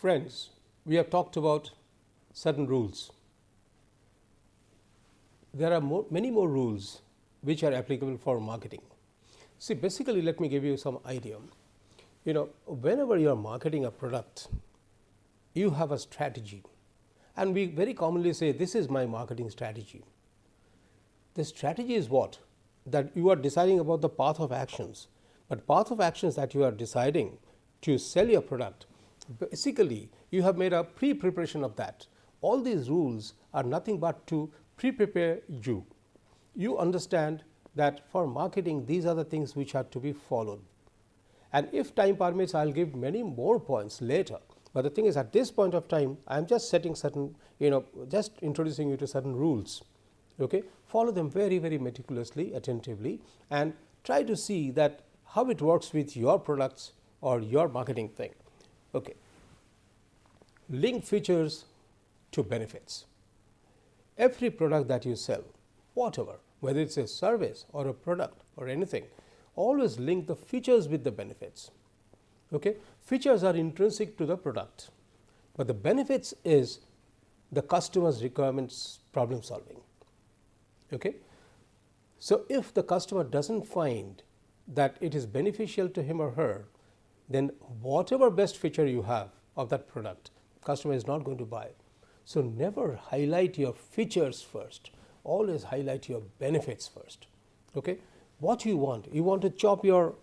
Friends, we have talked about certain rules. There are many more rules which are applicable for marketing. See, basically, let me give you some idea. Whenever you are marketing a product, you have a strategy, and we very commonly say, this is my marketing strategy. The strategy is what? That you are deciding about the path of actions, but path of actions that you are deciding to sell your product, basically you have made a pre-preparation of that. All these rules are nothing but to pre-prepare you. You understand that for marketing, these are the things which are to be followed. And if time permits, I will give many more points later. But the thing is, at this point of time, I am just setting certain, just introducing you to certain rules. Okay? Follow them very, very meticulously, attentively, and try to see that how it works with your products or your marketing thing. Okay. Link features to benefits. Every product that you sell, whatever, whether it's a service or a product or anything, always link the features with the benefits. Okay? Features are intrinsic to the product, but the benefits is the customer's requirements problem solving. Okay? So, if the customer doesn't find that it is beneficial to him or her, then whatever best feature you have of that product, customer is not going to buy. So, never highlight your features first, always highlight your benefits first. Okay? What you want to chop your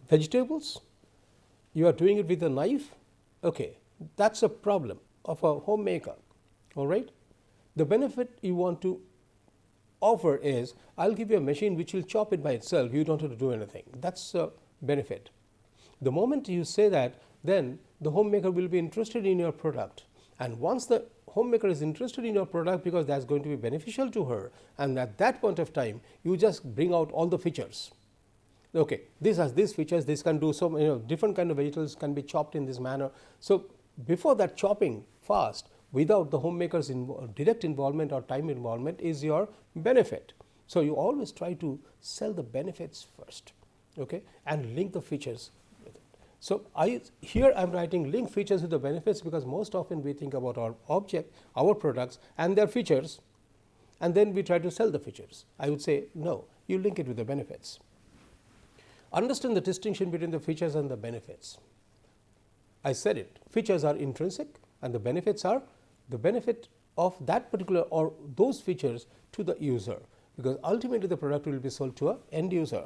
vegetables, you are doing it with a knife, okay, that's a problem of a homemaker. All right? The benefit you want to offer is, I will give you a machine which will chop it by itself, you don't have to do anything. That's a benefit. The moment you say that, then the homemaker will be interested in your product, and once the homemaker is interested in your product, because that's going to be beneficial to her, and at that point of time you just bring out all the features. Okay, this has these features, this can do so, different kind of vegetables can be chopped in this manner. So, before that chopping fast, without the homemaker's direct involvement or time involvement, is your benefit. So, you always try to sell the benefits first, okay, and link the features with it. So, here I am writing link features with the benefits, because most often we think about our object, our products and their features, and then we try to sell the features. I would say no, you link it with the benefits. Understand the distinction between the features and the benefits. I said it, features are intrinsic and the benefits are the benefit of that particular or those features to the user, because ultimately the product will be sold to an end user.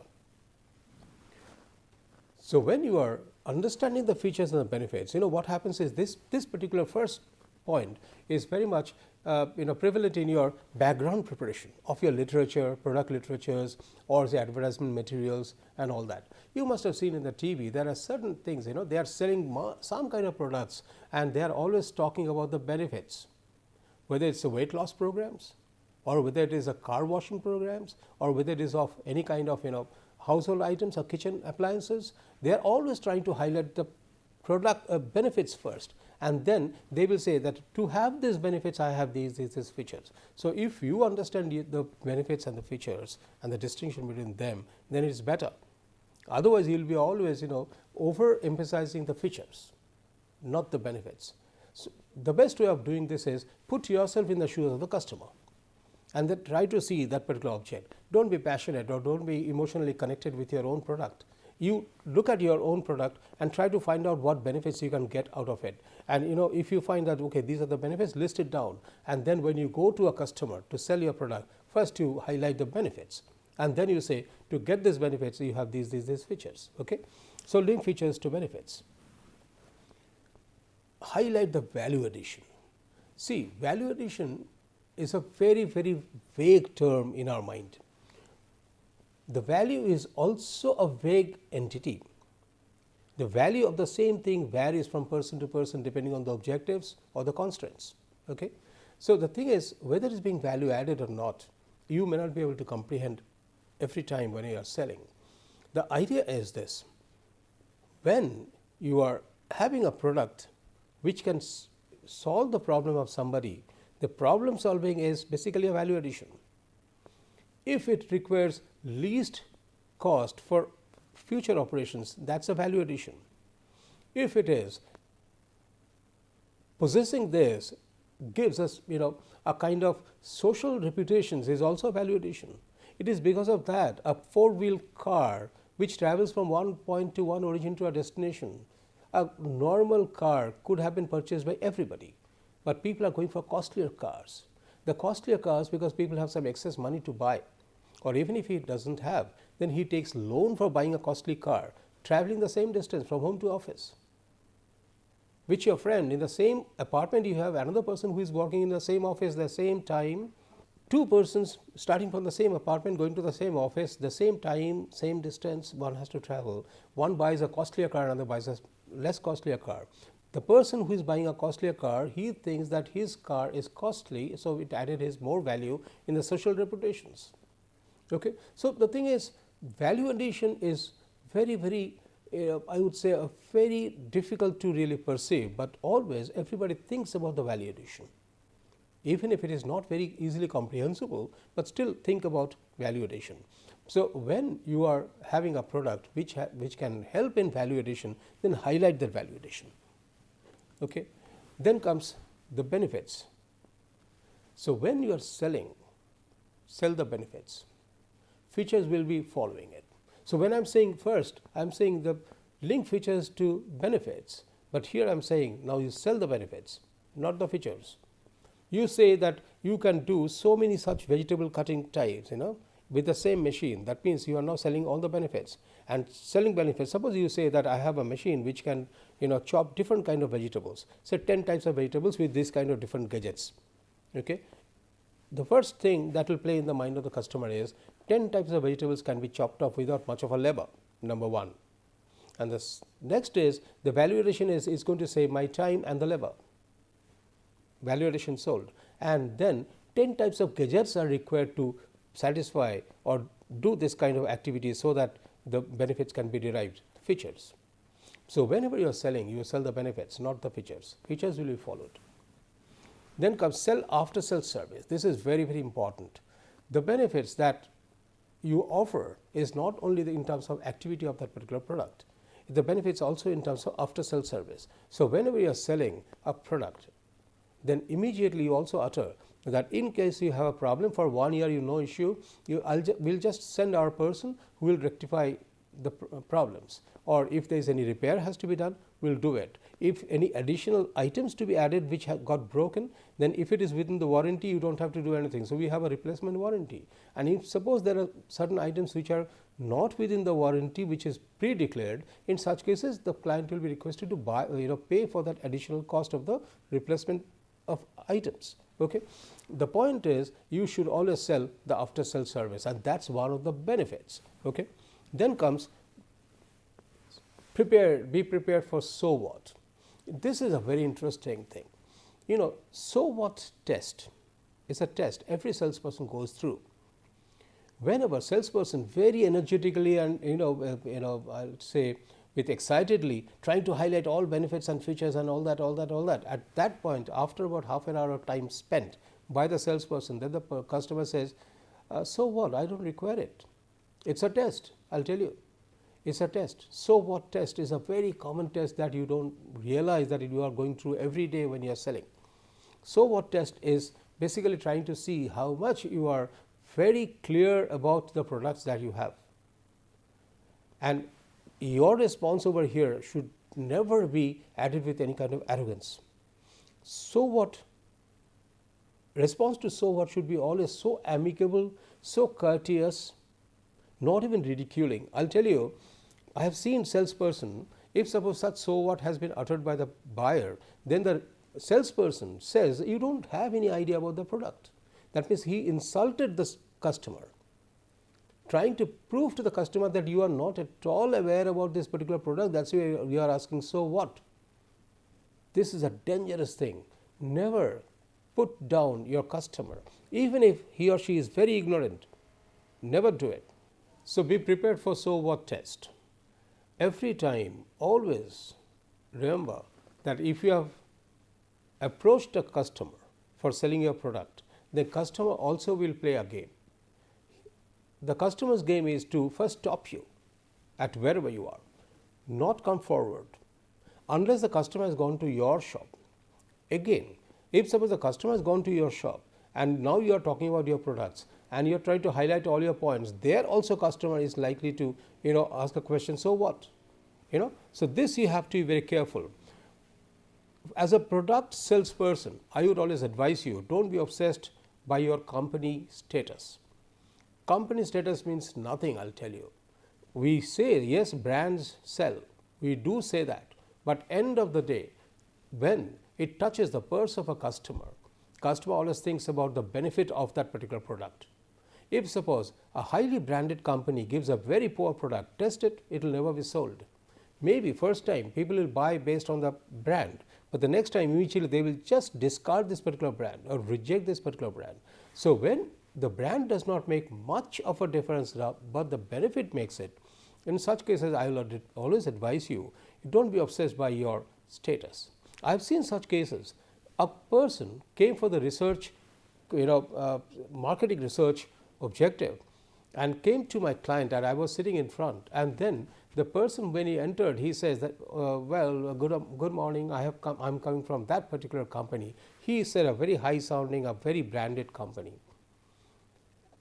So, when you are understanding the features and the benefits, what happens is this particular first point is very much prevalent in your background preparation of your literature, product literatures, or say advertisement materials and all that. You must have seen in the TV, there are certain things, they are selling some kind of products, and they are always talking about the benefits, whether it's a weight loss programs, or whether it is a car washing programs, or whether it is of any kind of household items or kitchen appliances. They are always trying to highlight the product benefits first, and then they will say that to have these benefits I have these features. So, if you understand the benefits and the features and the distinction between them, then it is better. Otherwise, you will be always over emphasizing the features, not the benefits. So, the best way of doing this is put yourself in the shoes of the customer, and then try to see that particular object. Don't be passionate or don't be emotionally connected with your own product. You look at your own product and try to find out what benefits you can get out of it. And if you find that, okay, these are the benefits, list it down. And then when you go to a customer to sell your product, first you highlight the benefits. And then you say, to get these benefits, you have these features. Okay? So, link features to benefits. Highlight the value addition. See, value addition is a very, very vague term in our mind. The value is also a vague entity. The value of the same thing varies from person to person depending on the objectives or the constraints. Okay? So, the thing is, whether it is being value added or not, you may not be able to comprehend every time when you are selling. The idea is this: when you are having a product which can solve the problem of somebody, the problem solving is basically a value addition. If it requires least cost for future operations, that is a value addition. If it is, possessing this gives us, a kind of social reputations is also a value addition. It is because of that a four-wheel car which travels from one point to one origin to a destination, a normal car could have been purchased by everybody, but people are going for costlier cars. The costlier cars because people have some excess money to buy, or even if he doesn't have, then he takes loan for buying a costly car, traveling the same distance from home to office. Which your friend in the same apartment, you have another person who is working in the same office the same time, two persons starting from the same apartment going to the same office, the same time, same distance one has to travel. One buys a costlier car, another buys a less costlier car. The person who is buying a costlier car, he thinks that his car is costly, so it added his more value in the social reputations. Okay. So, the thing is, value addition is very I would say a very difficult to really perceive, but always everybody thinks about the value addition, even if it is not very easily comprehensible, but still think about value addition. So, when you are having a product which can help in value addition, then highlight that value addition. Okay. Then comes the benefits. So, when you are selling, sell the benefits. Features will be following it. So, when I am saying first, I am saying the link features to benefits, but here I am saying now you sell the benefits, not the features. You say that you can do so many such vegetable cutting types, with the same machine. That means you are now selling all the benefits, and selling benefits. Suppose you say that I have a machine which can chop different kind of vegetables, say 10 types of vegetables with this kind of different gadgets. Okay. The first thing that will play in the mind of the customer is 10 types of vegetables can be chopped off without much of a labor, number one. And the next is the value addition is going to save my time and the labor. Value addition sold. And then 10 types of gadgets are required to satisfy or do this kind of activity so that the benefits can be derived, features. So, whenever you are selling, you sell the benefits, not the features. Features will be followed. Then comes sell after sale service. This is very important. The benefits that you offer is not only in terms of activity of that particular product, the benefits also in terms of after sale service. So, whenever you are selling a product, then immediately you also utter that in case you have a problem for 1 year, no issue, we'll just send our person who will rectify the problems, or if there is any repair has to be done, we'll do it. If any additional items to be added which have got broken, then if it is within the warranty, you don't have to do anything. So, we have a replacement warranty, and if suppose there are certain items which are not within the warranty which is pre-declared, in such cases the client will be requested to buy, pay for that additional cost of the replacement of items. Okay. The point is you should always sell the after sale service, and that is one of the benefits. Okay. Then comes be prepared for so what. This is a very interesting thing. So what test is a test every salesperson goes through. Whenever salesperson very energetically and I'll say with excitedly trying to highlight all benefits and features and all that, at that point, after about half an hour of time spent by the salesperson, then the customer says, so what, I don't require it. It's a test, I'll tell you. It's a test. So what test is a very common test that you don't realize that you are going through every day when you are selling. So what test is basically trying to see how much you are very clear about the products that you have, and your response over here should never be added with any kind of arrogance. So what response to so what should be always so amicable, so courteous, not even ridiculing. I'll tell you, I have seen salesperson, if suppose such so what has been uttered by the buyer, then the salesperson says you don't have any idea about the product. That means he insulted the customer, trying to prove to the customer that you are not at all aware about this particular product. That's why you are asking so what. This is a dangerous thing. Never put down your customer, even if he or she is very ignorant. Never do it. So, be prepared for so what test. Every time, always remember that if you have approached a customer for selling your product, the customer also will play a game. The customer's game is to first stop you at wherever you are, not come forward, unless the customer has gone to your shop. Again, if suppose the customer has gone to your shop and now you are talking about your products and you are trying to highlight all your points, there also customer is likely to ask a question, so what? So this you have to be very careful. As a product salesperson, I would always advise you, don't be obsessed by your company status. Company status means nothing, I'll tell you. We say yes, brands sell, we do say that, but end of the day, when it touches the purse of a customer always thinks about the benefit of that particular product. If suppose a highly branded company gives a very poor product, test it, it will never be sold. Maybe first time people will buy based on the brand, but the next time immediately they will just discard this particular brand or reject this particular brand. So when the brand does not make much of a difference, but the benefit makes it, in such cases I will always advise you, don't be obsessed by your status. I have seen such cases. A person came for the research, marketing research objective and came to my client, and I was sitting in front, and then the person, when he entered, he says that good morning, I'm coming from that particular company. He said a very high sounding, a very branded company.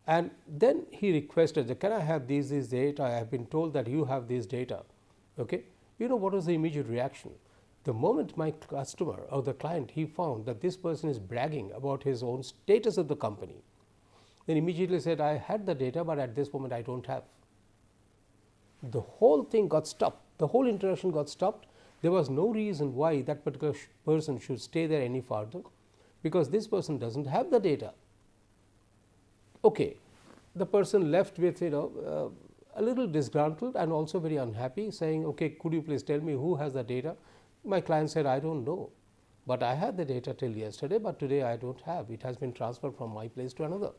And then he requested that, can I have these data? I have been told that you have this data. Okay, what was the immediate reaction? The moment my customer or the client, he found that this person is bragging about his own status of the company, then immediately said, I had the data, but at this moment I don't have. The whole thing got stopped, the whole interaction got stopped. There was no reason why that particular person should stay there any further, because this person doesn't have the data. Okay, the person left with a little disgruntled and also very unhappy, saying, okay, could you please tell me who has the data? My client said, I don't know, but I had the data till yesterday, but today I don't have. It has been transferred from my place to another.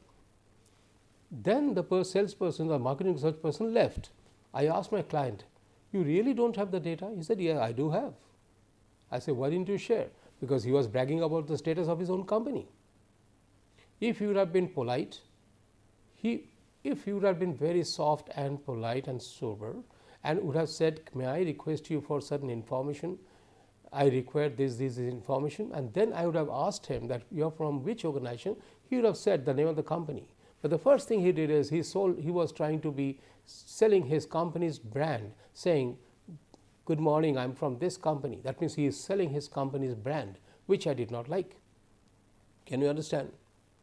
Then the salesperson, the marketing research person left. I asked my client, you really don't have the data? He said, yeah, I do have. I said, why didn't you share? Because he was bragging about the status of his own company. If you would have been polite, if you would have been very soft and polite and sober and would have said, may I request you for certain information, I require this information, and then I would have asked him that you are from which organization, he would have said the name of the company. But the first thing he did is he was trying to be selling his company's brand, saying, good morning, I'm from this company. That means he is selling his company's brand, which I did not like. Can you understand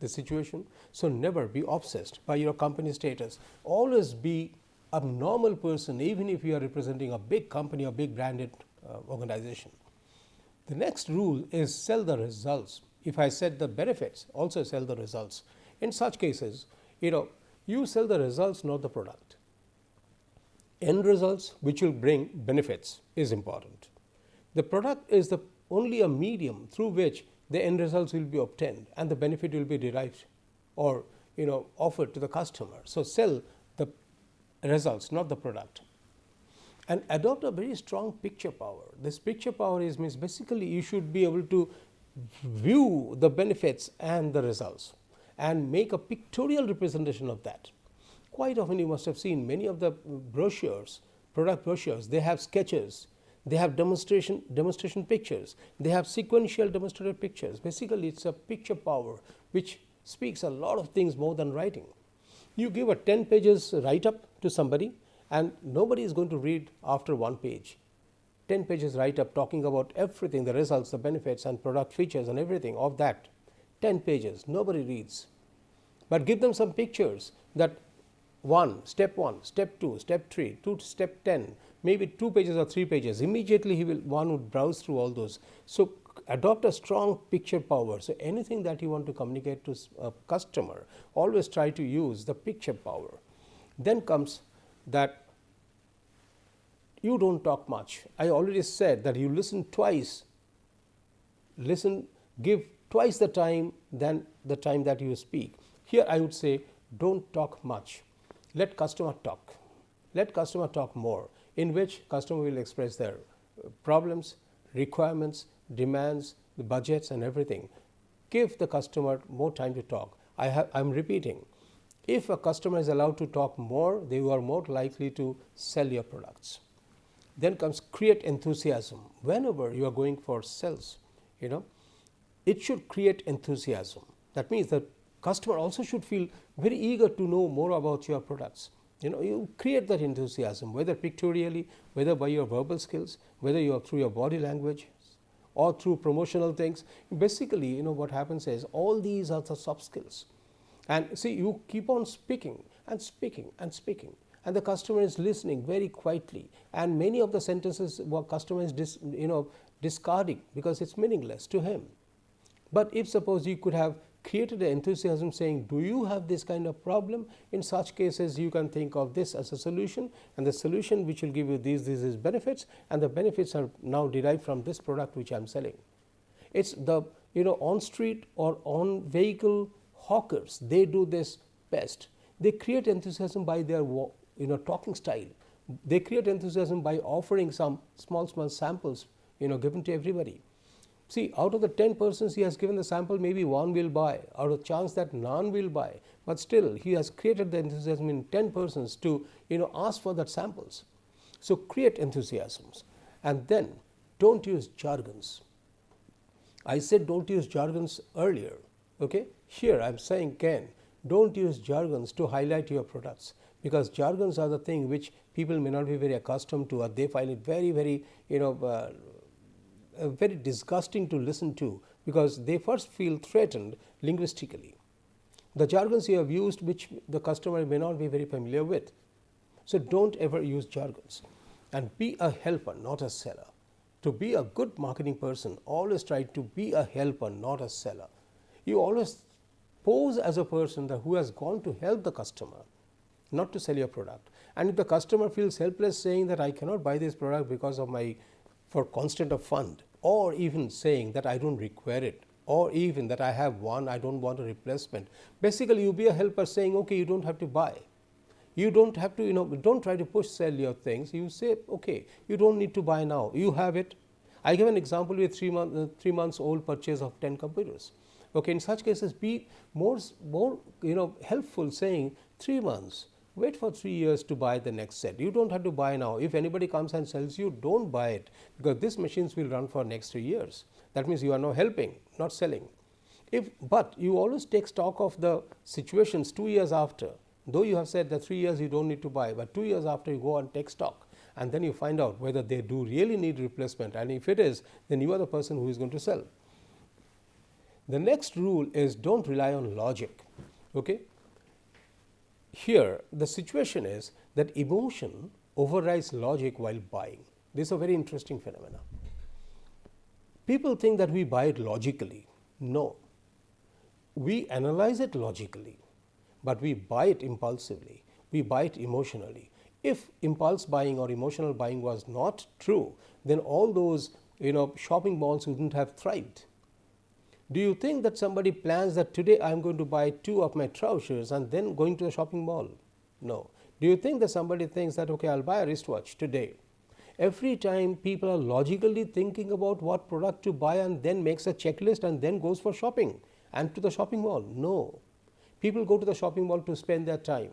the situation? So never be obsessed by your company status. Always be a normal person, even if you are representing a big company or big branded organization. The next rule is sell the results. If I said the benefits, also sell the results. In such cases, you sell the results, not the product. End results which will bring benefits is important. The product is only a medium through which the end results will be obtained and the benefit will be derived or offered to the customer. So sell the results, not the product. And adopt a very strong picture power. This picture power means basically you should be able to view the benefits and the results and make a pictorial representation of that. Quite often you must have seen many of the brochures, product brochures, they have sketches, they have demonstration pictures, they have sequential demonstrated pictures. Basically it's a picture power which speaks a lot of things more than writing. You give a 10 pages write up to somebody and nobody is going to read after one page. 10 pages write up talking about everything, the results, the benefits and product features and everything of that. 10 pages, nobody reads. But give them some pictures that step 1, step 2, step 3, step 10, maybe 2 pages or 3 pages. Immediately one would browse through all those. So adopt a strong picture power. So anything that you want to communicate to a customer, always try to use the picture power. Then comes that you don't talk much. I already said that you listen twice. Give twice the time than the time that you speak. Here I would say don't talk much. Let customer talk. Let customer talk more, in which customer will express their problems, requirements, demands, the budgets and everything. Give the customer more time to talk. I'm repeating, if a customer is allowed to talk more, they are more likely to sell your products. Then comes create enthusiasm. Whenever you are going for sales, it should create enthusiasm. That means the customer also should feel very eager to know more about your products. You create that enthusiasm, whether pictorially, whether by your verbal skills, whether you are through your body language or through promotional things. Basically, what happens is all these are the soft skills. And see, you keep on speaking and speaking and speaking, and the customer is listening very quietly, and many of the sentences what customer is discarding because it's meaningless to him. But if suppose you could have created an enthusiasm saying, do you have this kind of problem? In such cases, you can think of this as a solution, and the solution which will give you these benefits, and the benefits are now derived from this product which I am selling. It's the on street or on vehicle hawkers, they do this best. They create enthusiasm by their talking style. They create enthusiasm by offering some small samples given to everybody. See, out of the 10 persons he has given the sample, maybe one will buy, out of chance that none will buy, but still he has created the enthusiasm in 10 persons to ask for that samples. So create enthusiasms, and then don't use jargons. I said don't use jargons earlier. Okay, here I am saying again, don't use jargons to highlight your products, because jargons are the thing which people may not be very accustomed to, or they find it very very disgusting to listen to, because they first feel threatened linguistically. The jargons you have used which the customer may not be very familiar with. So don't ever use jargons, and be a helper, not a seller. To be a good marketing person, always try to be a helper, not a seller. You always pose as a person who has gone to help the customer, not to sell your product. And if the customer feels helpless saying that I cannot buy this product because of for constant of fund, or even saying that I don't require it, or even that I have one, I don't want a replacement. Basically, you be a helper saying, okay, you don't have to buy. You don't have to, don't try to sell your things. You say, okay, you don't need to buy now. You have it. I give an example with 3 months old purchase of 10 computers. Okay, in such cases, be more helpful, saying 3 months. Wait for 3 years to buy the next set. You don't have to buy now. If anybody comes and sells you, don't buy it, because these machines will run for next 3 years. That means you are now helping, not selling. But you always take stock of the situations 2 years after. Though you have said that 3 years you don't need to buy, but 2 years after you go and take stock, and then you find out whether they do really need replacement, and if it is, then you are the person who is going to sell. The next rule is don't rely on logic. Okay? Here the situation is that emotion overrides logic while buying. This is a very interesting phenomenon. People think that we buy it logically. No. We analyze it logically, but we buy it impulsively. We buy it emotionally. If impulse buying or emotional buying was not true, then all those shopping malls wouldn't have thrived. Do you think that somebody plans that today I am going to buy 2 of my trousers and then going to a shopping mall? No. Do you think that somebody thinks that, okay, I'll buy a wristwatch today? Every time people are logically thinking about what product to buy and then makes a checklist and then goes for shopping and to the shopping mall. No. People go to the shopping mall to spend their time.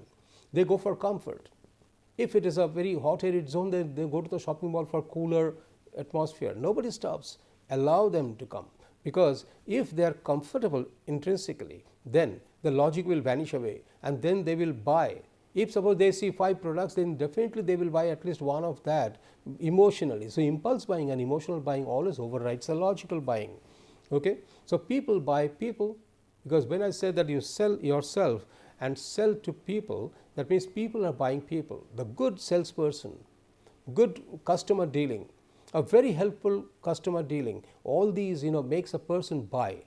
They go for comfort. If it is a very hot arid zone, then they go to the shopping mall for cooler atmosphere. Nobody stops. Allow them to come. Because if they are comfortable intrinsically, then the logic will vanish away, and then they will buy. If suppose they see 5 products, then definitely they will buy at least one of that emotionally. So impulse buying and emotional buying always overrides the logical buying. Okay? So people buy people, because when I say that you sell yourself and sell to people, that means people are buying people. The good salesperson, good customer dealing, a very helpful customer dealing, all these makes a person buy.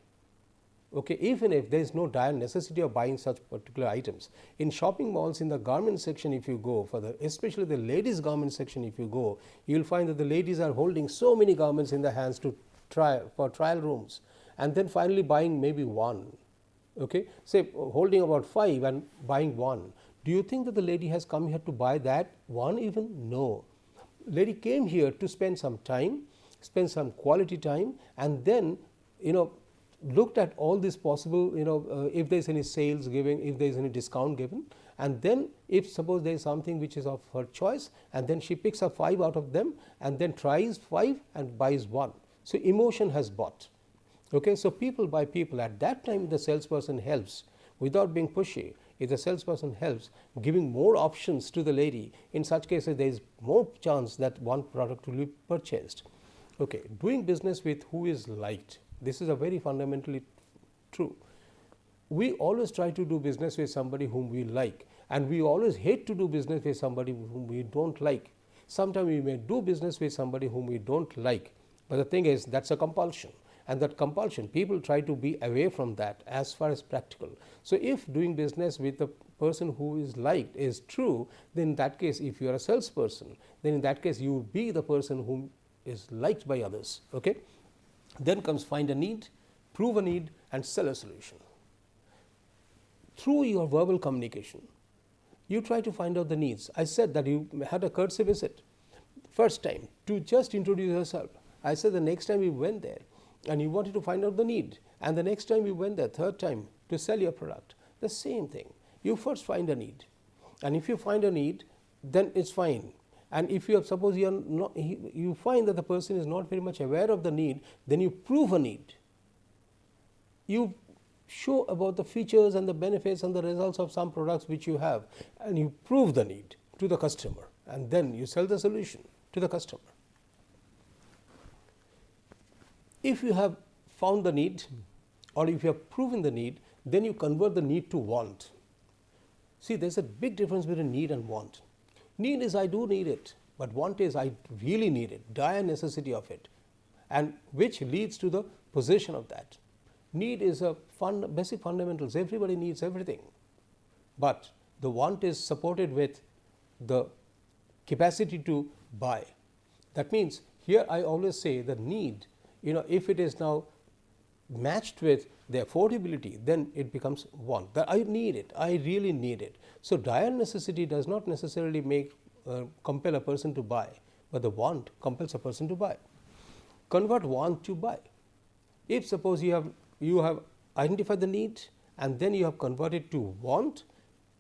Okay, even if there is no dire necessity of buying such particular items. In shopping malls, in the garment section, if you go, especially the ladies garment section, if you go, you will find that the ladies are holding so many garments in their hands to try for trial rooms, and then finally buying maybe one. Okay, say holding about 5 and buying one. Do you think that the lady has come here to buy that one even? No. Lady came here to spend some time, spend some quality time, and then looked at all this possible, if there is any sales given, if there is any discount given, and then if suppose there is something which is of her choice, and then she picks up 5 out of them and then tries 5 and buys 1. So, emotion has bought. Okay. So, people buy people. At that time the salesperson helps without being pushy. If the salesperson helps giving more options to the lady, in such cases there is more chance that one product will be purchased. Okay. Doing business with who is liked, this is a very fundamentally true. We always try to do business with somebody whom we like, and we always hate to do business with somebody whom we don't like. Sometimes we may do business with somebody whom we don't like, but the thing is that's a compulsion, and that compulsion people try to be away from that as far as practical. So, if doing business with the person who is liked is true, then in that case if you are a salesperson, then in that case you will be the person whom is liked by others. Okay. Then comes find a need, prove a need, and sell a solution. Through your verbal communication, you try to find out the needs. I said that you had a courtesy visit first time to just introduce yourself. I said the next time you went there and you wanted to find out the need, and the next time you went there, third time, to sell your product, the same thing. You first find a need, and if you find a need, then it's fine. And if you have, suppose you are not, you find that the person is not very much aware of the need, then you prove a need. You show about the features and the benefits and the results of some products which you have, and you prove the need to the customer, and then you sell the solution to the customer. If you have found the need, or if you have proven the need, then you convert the need to want. See, there is a big difference between need and want. Need is I do need it, but want is I really need it, dire necessity of it, and which leads to the possession of that. Need is a basic fundamentals, everybody needs everything, but the want is supported with the capacity to buy. That means here I always say the need, if it is now matched with the affordability, then it becomes want, that I need it, I really need it. So, dire necessity does not necessarily compel a person to buy, but the want compels a person to buy. Convert want to buy. If suppose you have identified the need, and then you have converted to want,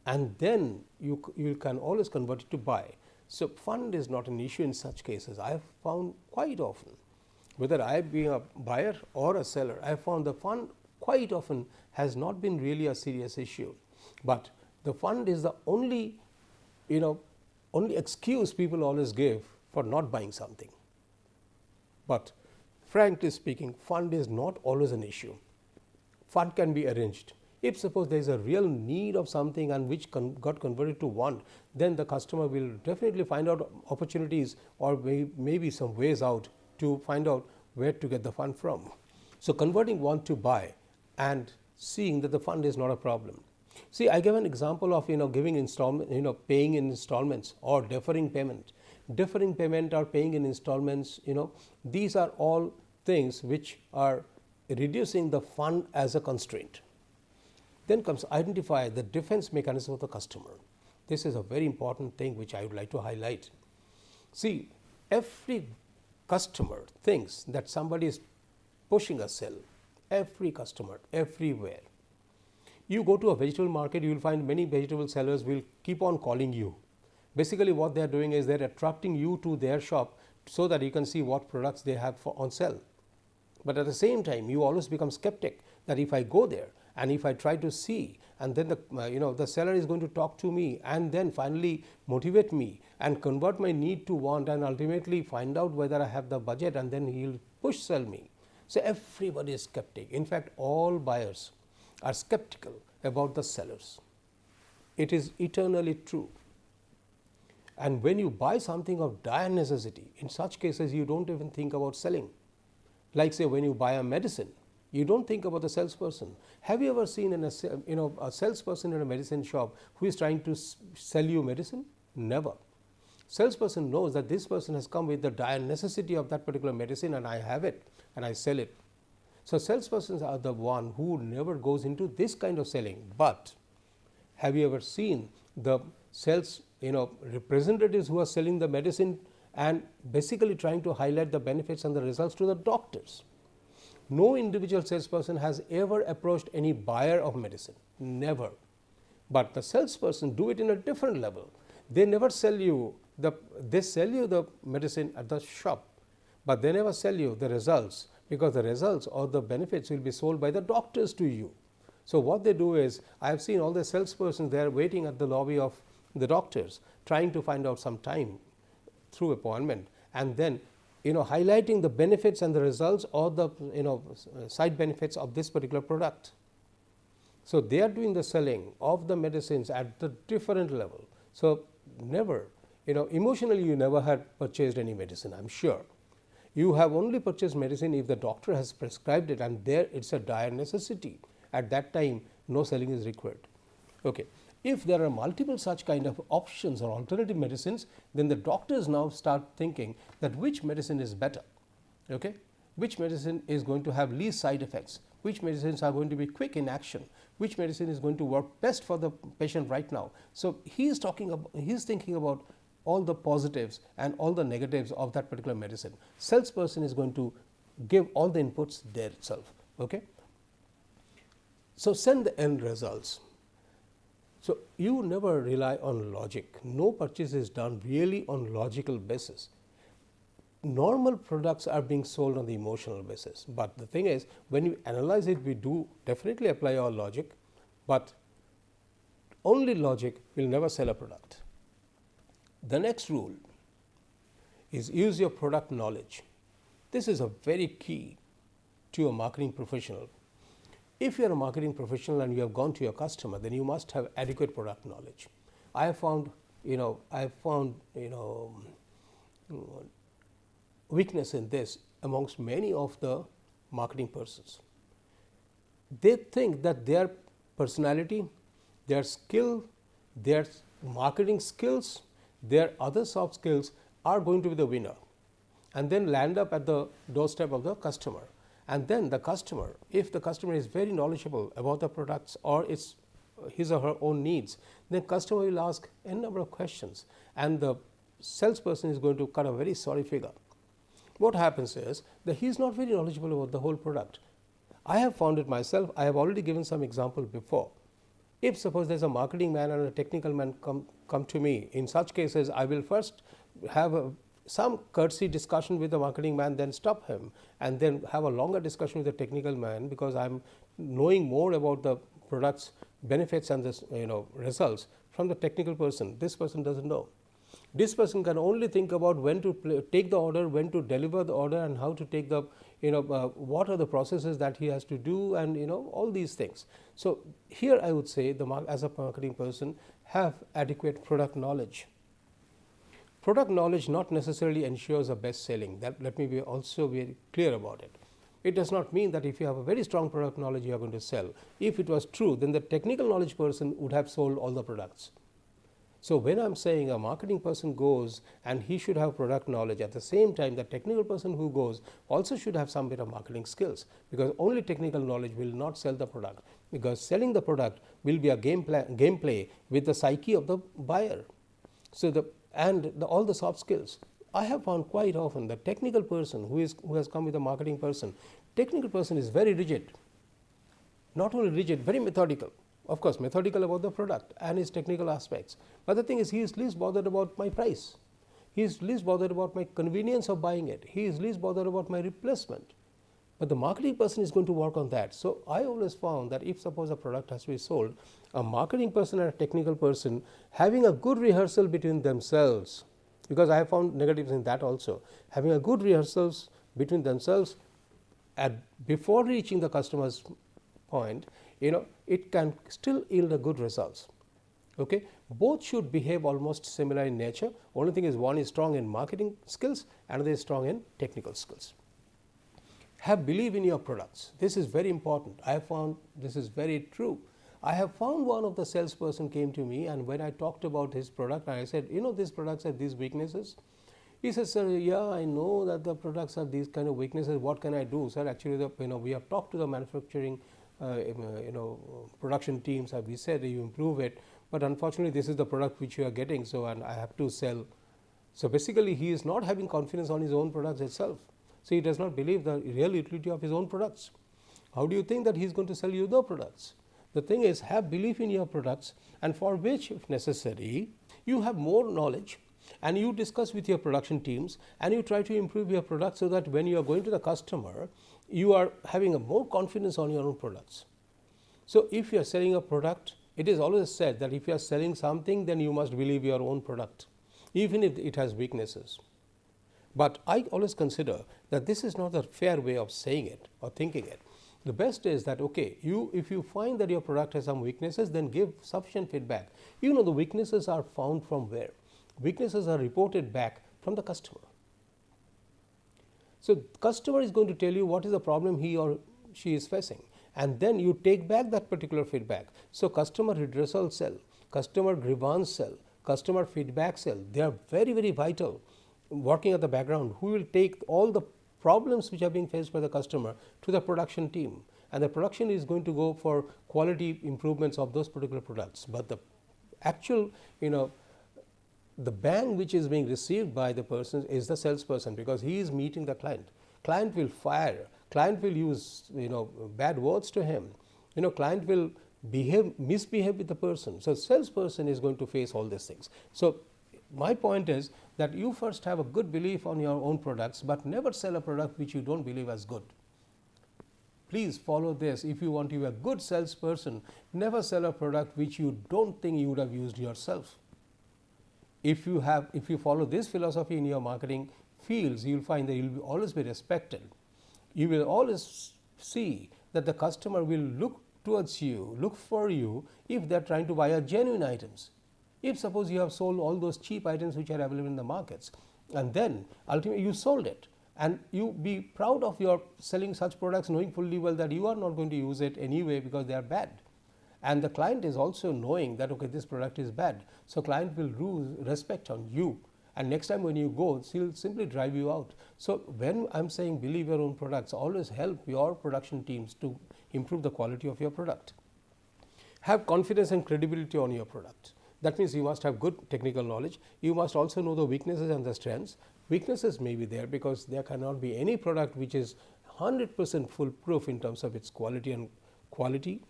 and then you can always convert it to buy. So, fund is not an issue in such cases. I have found quite often, whether I being a buyer or a seller, I have found the fund quite often has not been really a serious issue, but the fund is the only excuse people always give for not buying something. But frankly speaking, fund is not always an issue. Fund can be arranged. If suppose there is a real need of something and which got converted to want, then the customer will definitely find out opportunities or maybe some ways out to find out where to get the fund from. So, converting want to buy and seeing that the fund is not a problem. See, I gave an example of giving installment, paying in installments or deferring payment. Deferring payment or paying in installments, these are all things which are reducing the fund as a constraint. Then comes identify the defense mechanism of the customer. This is a very important thing which I would like to highlight. See, every customer thinks that somebody is pushing a sell. Every customer, everywhere. You go to a vegetable market, you will find many vegetable sellers will keep on calling you. Basically what they are doing is they are attracting you to their shop so that you can see what products they have on sale. But at the same time, you always become skeptic that if I go there and if I try to see, and then the seller is going to talk to me and then finally motivate me and convert my need to want and ultimately find out whether I have the budget, and then he will push sell me. So, everybody is skeptic. In fact, all buyers are skeptical about the sellers. It is eternally true. And when you buy something of dire necessity, in such cases you don't even think about selling. Like say when you buy a medicine, you don't think about the salesperson. Have you ever seen a salesperson in a medicine shop who is trying to sell you medicine? Never. Salesperson knows that this person has come with the dire necessity of that particular medicine and I have it and I sell it. So, salespersons are the one who never goes into this kind of selling. But have you ever seen the sales representatives who are selling the medicine and basically trying to highlight the benefits and the results to the doctors? No individual salesperson has ever approached any buyer of medicine, never. But the salesperson do it in a different level. They never sell you they sell you the medicine at the shop, but they never sell you the results, because the results or the benefits will be sold by the doctors to you. So what they do is, I have seen all the salespersons, they are waiting at the lobby of the doctors, trying to find out some time through appointment, and then highlighting the benefits and the results or the side benefits of this particular product. So they are doing the selling of the medicines at the different level. So never, emotionally you never had purchased any medicine, I am sure. You have only purchased medicine if the doctor has prescribed it, and there it's a dire necessity. At that time, no selling is required. Okay. If there are multiple such kind of options or alternative medicines, then the doctors now start thinking that which medicine is better, okay? Which medicine is going to have least side effects, which medicines are going to be quick in action, which medicine is going to work best for the patient right now. So he is thinking about all the positives and all the negatives of that particular medicine. Salesperson is going to give all the inputs there itself, okay? So send the end results. So you never rely on logic. No purchase is done really on logical basis. Normal products are being sold on the emotional basis, but the thing is, when you analyze it, we do definitely apply our logic, but only logic will never sell a product. The next rule is use your product knowledge. This is a very key to a marketing professional. If you are a marketing professional and you have gone to your customer, then you must have adequate product knowledge. I have found weakness in this amongst many of the marketing persons. They think that their personality, their skill, their marketing skills, their other soft skills are going to be the winner, and then land up at the doorstep of the customer. And then the customer, if the customer is very knowledgeable about the products or its his or her own needs, then customer will ask a number of questions, and the salesperson is going to cut a very sorry figure. What happens is that he is not very knowledgeable about the whole product. I have found it myself. I have already given some example before. If suppose there is a marketing man and a technical man come to me, in such cases I will first have some courtesy discussion with the marketing man, then stop him, and then have a longer discussion with the technical man, because I am knowing more about the product's benefits and the results from the technical person. This person doesn't know. This person can only think about when to take the order, when to deliver the order, and how to take the what are the processes that he has to do, and all these things. So here I would say, as a marketing person, have adequate product knowledge. Product knowledge not necessarily ensures a best selling. That let me be also very clear about it. It does not mean that if you have a very strong product knowledge, you are going to sell. If it was true, then the technical knowledge person would have sold all the products. So when I am saying a marketing person goes and he should have product knowledge, at the same time the technical person who goes also should have some bit of marketing skills, because only technical knowledge will not sell the product, because selling the product will be a gameplay with the psyche of the buyer. So all the soft skills. I have found quite often the technical person who has come with a marketing person, technical person is very rigid, not only rigid, very methodical. Of course, methodical about the product and its technical aspects. But the thing is, he is least bothered about my price. He is least bothered about my convenience of buying it. He is least bothered about my replacement. But the marketing person is going to work on that. So I always found that if suppose a product has to be sold, a marketing person and a technical person having a good rehearsal between themselves, because I have found negatives in that also, having a good rehearsals between themselves before reaching the customer's point, it can still yield a good results. Okay, both should behave almost similar in nature. Only thing is, one is strong in marketing skills, another is strong in technical skills. Have belief in your products. This is very important. I have found this is very true. I have found one of the salesperson came to me, and when I talked about his product, I said, these products have these weaknesses. He says, sir, yeah, I know that the products have these kind of weaknesses. What can I do, sir? Actually, we have talked to the manufacturing production teams, we said you improve it, but unfortunately this is the product which you are getting, and I have to sell. So basically he is not having confidence on his own products itself. So he does not believe the real utility of his own products. How do you think that he is going to sell you the products? The thing is, have belief in your products, and for which, if necessary, you have more knowledge and you discuss with your production teams and you try to improve your product so that when you are going to the customer, you are having a more confidence on your own products. So, if you are selling a product, it is always said that if you are selling something, then you must believe your own product, even if it has weaknesses. But I always consider that this is not a fair way of saying it or thinking it. The best is that, okay, if you find that your product has some weaknesses, then give sufficient feedback. You know, the weaknesses are found from where? Weaknesses are reported back from the customer. So, customer is going to tell you what is the problem he or she is facing, and then you take back that particular feedback. So, customer redressal cell, customer grievance cell, customer feedback cell, they are very, very vital working at the background, who will take all the problems which are being faced by the customer to the production team, and the production is going to go for quality improvements of those particular products. But the actual, the bang which is being received by the person is the salesperson, because he is meeting the client. Client will fire, client will use bad words to him, client will misbehave with the person. So, salesperson is going to face all these things. So, my point is that you first have a good belief on your own products, but never sell a product which you don't believe as good. Please follow this. If you want to be a good salesperson, never sell a product which you don't think you would have used yourself. If you follow this philosophy in your marketing fields, you will find that you will always be respected. You will always see that the customer will look towards you, look for you if they are trying to buy a genuine items. If suppose you have sold all those cheap items which are available in the markets, and then ultimately you sold it, and you be proud of your selling such products, knowing fully well that you are not going to use it anyway because they are bad, and the client is also knowing that, okay, this product is bad. So, client will lose respect on you, and next time when you go, he will simply drive you out. So, when I am saying believe your own products, always help your production teams to improve the quality of your product. Have confidence and credibility on your product. That means you must have good technical knowledge. You must also know the weaknesses and the strengths. Weaknesses may be there because there cannot be any product which is 100% foolproof in terms of its quality and quality.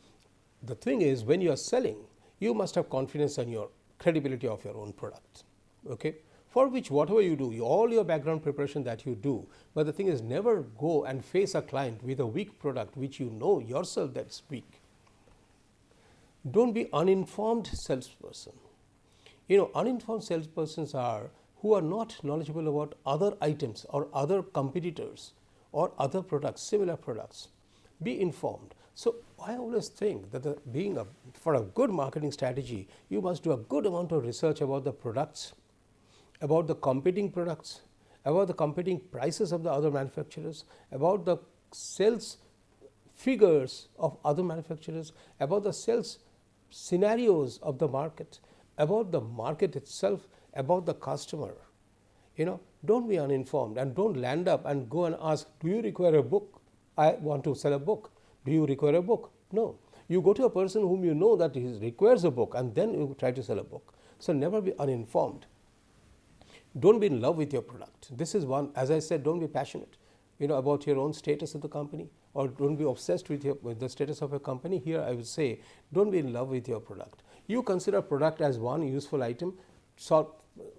The thing is, when you are selling, you must have confidence in your credibility of your own product. Okay? For which whatever you do, all your background preparation that you do, but the thing is, never go and face a client with a weak product which you know yourself that is weak. Don't be uninformed salesperson. Uninformed salespersons are who are not knowledgeable about other items or other competitors or other products, similar products. Be informed. So, I always think that for a good marketing strategy, you must do a good amount of research about the products, about the competing products, about the competing prices of the other manufacturers, about the sales figures of other manufacturers, about the sales scenarios of the market, about the market itself, about the customer. Don't be uninformed, and don't land up and go and ask, do you require a book? I want to sell a book. Do you require a book? No. You go to a person whom you know that he requires a book, and then you try to sell a book. So, never be uninformed. Don't be in love with your product. This is one, as I said, don't be passionate about your own status of the company, or don't be obsessed with the status of a company. Here I would say, don't be in love with your product. You consider product as one useful item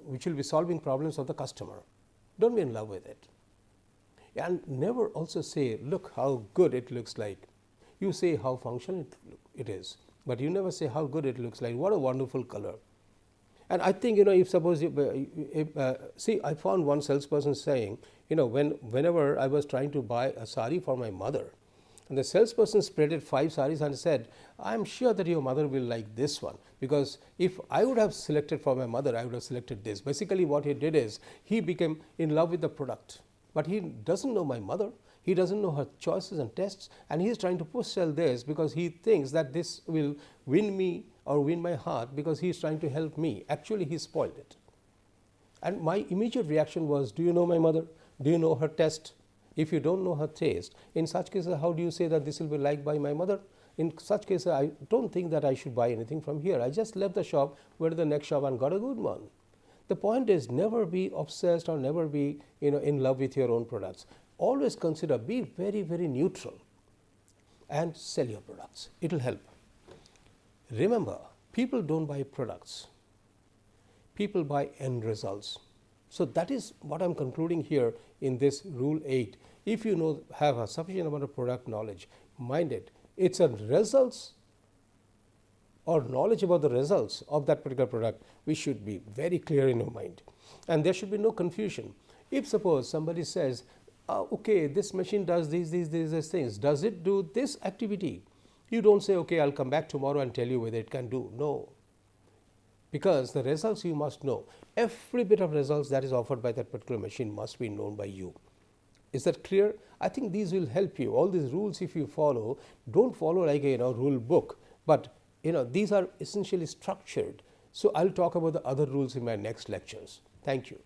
which will be solving problems of the customer. Don't be in love with it. And never also say, look how good it looks like. You say how functional it is, but you never say how good it looks like. What a wonderful color. And I think, if suppose, see, I found one salesperson saying, whenever I was trying to buy a sari for my mother, and the salesperson spreaded 5 saris and said, I am sure that your mother will like this one, because if I would have selected for my mother, I would have selected this. Basically, what he did is, he became in love with the product, but he doesn't know my mother. He doesn't know her choices and tests, and he is trying to push sell this because he thinks that this will win me or win my heart, because he is trying to help me. Actually, he spoiled it. And my immediate reaction was, do you know my mother? Do you know her taste? If you don't know her taste, in such cases, how do you say that this will be liked by my mother? In such cases, I don't think that I should buy anything from here. I just left the shop, went to the next shop and got a good one. The point is, never be obsessed or never be in love with your own products. Always consider, be very, very neutral and sell your products. It will help. Remember, people don't buy products, people buy end results. So that is what I'm concluding here in this rule 8. If you have a sufficient amount of product knowledge, mind it, it's a results or knowledge about the results of that particular product which should be very clear in your mind, and there should be no confusion. If suppose somebody says, okay, this machine does these things, does it do this activity? You don't say, okay, I'll come back tomorrow and tell you whether it can do. No, because the results you must know. Every bit of results that is offered by that particular machine must be known by you. Is that clear? I think these will help you. All these rules, if you follow, don't follow like a rule book, but these are essentially structured. So I'll talk about the other rules in my next lectures. Thank you.